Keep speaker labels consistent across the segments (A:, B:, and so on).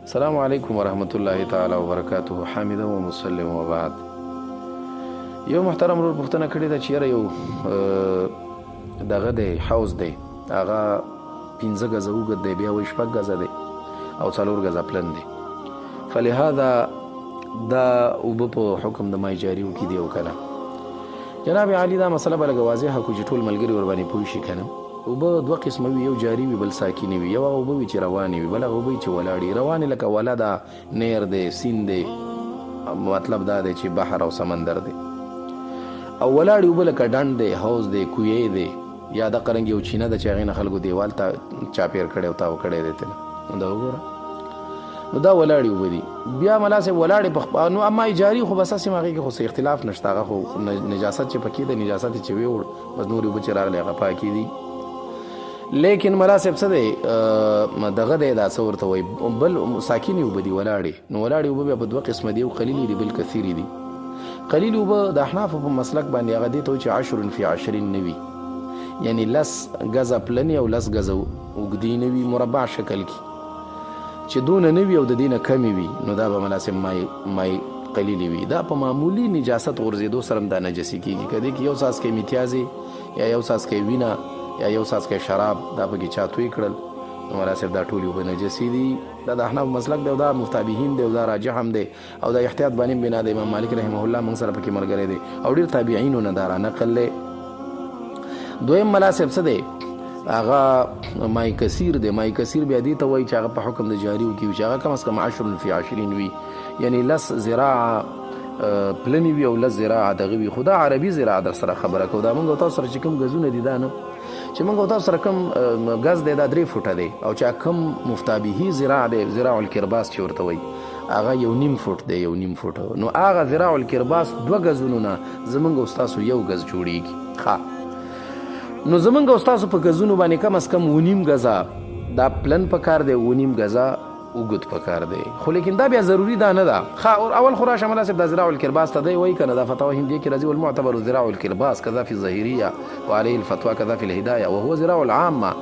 A: السلام علیکم ورحمت الله تعالی وبرکاته. حامدا و مسلم و بعد. یو محترم ورور پوښتنه کړې ده چې یاره یو دغه دی حوض دی، هغه 15 غزه اوږد دی، بیا وایي 6 غزه دی او 4 غزه پلن دی. فلهذا دا اوبه په حکم د مای جاریو کې دی او کنه. جناب عالی دا مسله به لږ واضحه کړو چې ټول ملګري ورباندې پوه شي کنه. اوبه دوه قسمه وي، یو جاري وي بل ساکني وي. یو اوبه وي چې روانې وي، بل اوبه چې ولاړې. روانې لکه ولا ده، نیر دی، سیند دی، مطلب دا دی چې بحر او سمندر دی. او ولاړې اوبه لکه ډنډ دی، حوض دی، کویې دی، یا د قرنګ یو چینه ده چې هغې نه خلکو دیوال ته چاپېر کړی او تاو کړی دی تنه. دا وګوره، نو دا ولاړې اوبه دي. بیا ملا صاحب ولاړې نو اما جاري خو بس هسې هغې کې خو څه اختلاف نشته، هغه خو نجاست چې پکې ده، نجاست چې ویوړ بس نورې اوبه چې راغلې هغه پاکې دي. لیکن ملا صاحب څه دی دغه دی، دا څه ورته وایي، بل ساکنې اوبه دي ولاړې. نو ولاړې اوبه بیا په دوه قسمه دي، یو قلیلې دي بل کثیرې دي. قلیل اوبه د احنافو په مسلک باندې هغه دې ته وایي چې 10 فی 20 نه وي، یعنې 10 غزه پلنې او 10 غزه اوږدې نه وي، مربع شکل کې چې دونه نه وي او د دې نه کمې وي، نو دا به ملا صاحب مای قلیلې وي. دا په معمولي نجاست غورځېدو سره هم دا نجسي کېږي. که دې کې یو څاڅکی میتیازې یا یو څاڅکی وینه یا یو څاڅکی شراب دا پکې چا توی کړل، نو ملا صاحب دا ټولې اوبه نجسي دي. دا د احناف مسلک دی او دا مفتابهین دی او دا راجح هم دی او دا احتیاط باندې بنا د امام مالک رحمه الله موږ سره پکې ملګری دی او ډېر تابعینو نه دا رانقل دی. دویم ملا صاحب څه دی، هغه مای کثیر دی. مای کثیر بیا دې ته وایي چې هغه په حکم د جاریو کې وي، چې هغه کم از کم 10 فی 20 وي، یعنی 10 ذراعه پلنې وي او 10 ذراعه دغه وي. خو دا عربي ذراعه در سره خبره کوو. دا موږ او تاسو سره چې کوم ګزونه دي دا نه، چې موږ او تاسو سره کوم ګز دی دا 3 فوټه دی، او چې کوم مفتابهي ذراع دی، ذراع الکرباس چې ورته وایي، هغه 1.5 فوټ دی، 1.5 فوټه. نو هغه ذراع الکرباس 2 غزونو نه زمونږ او تاسو 1 غز جوړیږي. ښه، نو زمونږ او تاسو په غزونو باندې کم از کم 1.5 غزه دا پلن پکار دی، 1.5 غزه اوږد پکار دی. خو لیکن دا بیا ضروري دا نه ده. اول خو راشه ملا صاحب دا ذراع الکرباس ته دی وایي کنه، دا فتاوی هندیه کې راځي، والمعتبر ذراع الکرباس کذا فی الظاهریه وعلیه الفتوى کذا فی الهدایه وهو ذراع العامه.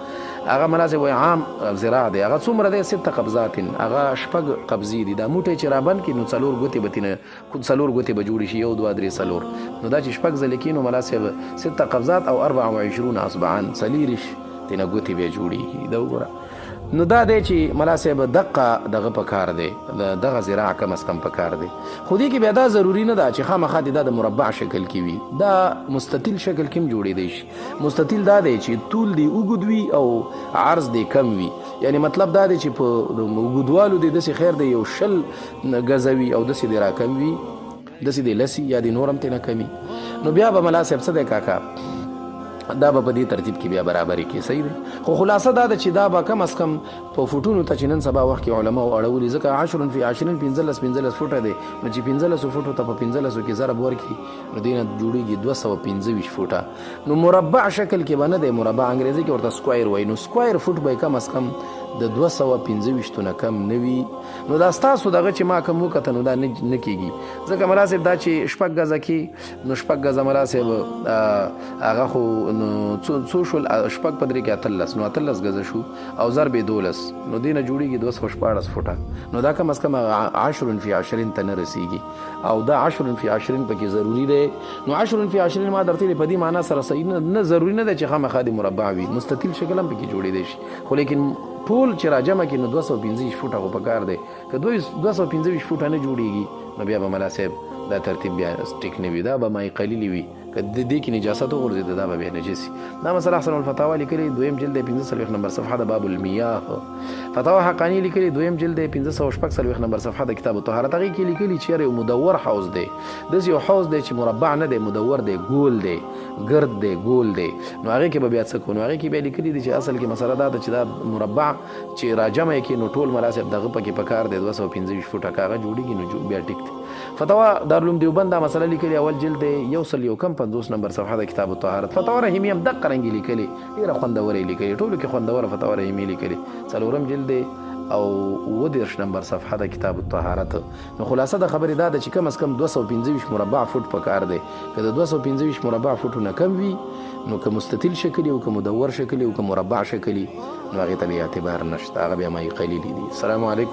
A: هغه ملا صاحب وایي عام ذراع دی. هغه څومره دی؟ 6 قبضات، هغه 6 قبضې دي. دا موټی چې رابند کړي نو 4 ګوتې به تینه 4 ګوتې به جوړې شي، 1 2 3 4. نو دا چې 6 ځلې کړي نو ملا صاحب 6 قبضات او 24 اصبعان، 40 تینه ګوتې به جوړېږي. دا وګوره، نو دا دی چې ملا صاحب دقه دغه پکار دی، دغه ذراع کم از کم پکار دی. خو دې کې بیا دا ضروري نه ده چې خامخا دې دا د مربع شکل کې وي، دا مستطیل شکل کې هم جوړېدی شي. مستطیل دا دی چې طول دی اوږد وي او عرض دی کم وي، یعنی مطلب دا دی چې په اوږدوالو دی داسې خیر دی یو 20 غزه وي او داسې دی راکم وي، داسې دی لسي یا دی نور هم ترې نه کمي. نو بیا به ملا صاحب څه دی کاکا، دا به په دې ترتیب کې بیا برابري کې صحیح دی. خو خلاصه دا ده چې دا به کم از کم په فوټونو ته چې نن سبا وخت کې علماو اړولي، ځکه 10 فی 20 15 فوټه دی. نو چې 15 فوټو ته په 15 کې ضرب ورکړي نو دې نه جوړېږي 225 فوټه. نو مربع شکل کې به نه دی، مربع انګریزي کې ورته سکوایر وایي. نو سکوایر فوټ به کم از کم د 225 نه کم نه وي. نو دا ستاسو دغه چې ما کوم وکته نو دا نه کېږي، ځکه ملا صاحب دا چې 6 غزه کې نو 6 غزه ملا صاحب هغه خو څو شول، 6 په 3 کې 18، نو 18 غزه شو او ضرب 12، نو دې نه جوړېږي 214 فوټه. نو دا کم از کم 10 فی 20 ته نه رسېږي، او دا 10 فی 20 پکې ضروري دی. نو 10 فی 20 ما درته په دې معنا سره صحیح نه ضروري نه دی چې خامخا د مربع وي، مستطیل شکل هم پکې جوړېدی شي. خو لیکن ټول چې راجمع کې نو 225 فوټه خو پکار دی. که 225 فوټه نه جوړېږي نو بیا به ملا صاحب دا ترتیب بیا ټیک نه وي، دا به مای قلیلې وي. که د دې کې نجاست وغورځېده دا به بیا نجسي. دا مسله احسن الفتاوا لیکلې 2م جلد 45 نمبر صفحه د باب المیاه. فتاوا حقانی لیکلې 2م جلد 546 نمبر صفحه د کتاب الطهارت. هغې کې لیکلي چې یو مدور حوض دی، داسې یو حوض دی چې مربع نه دی، مدور دی، ګول دی، ګرد دی، ګول دی. نو هغې کې به بیا څه کوو؟ نو هغې کې بیا لیکلي دي چې اصل کې مسله دا ده چې دا مربع چې راجمع یې کړي نو ټول ملا صاحب دغه پکې پکار دی 225 فوټه کاغه جوړېږي، نو بیا ټیک دی. فتاوا دارالعلوم دیوبند دا مسله لیکلې، اول جلد 150 نمبر صفحه د کتاب الطهارت. فتاوا رحیمی هم دقه رنګې لیکلې، ډېره خوندوره لیکلې، ټولو کې خوندوره فتاوا رحیمی لیکلې. 4م جلد او 30 نمبر صفحه د کتاب الطهارت. نو خلاصه د خبرې دا ده چې کم از کم 225 مربع فوټ پکار دی. که د 225 مربع فوټو نه کم وي نو که مستطیل شکلی او که مدور شکلی او که مربع شکلی نو هغې ته بیا اعتبار نشته، هغه بیا مای قلیلې دي. السلام علیکم.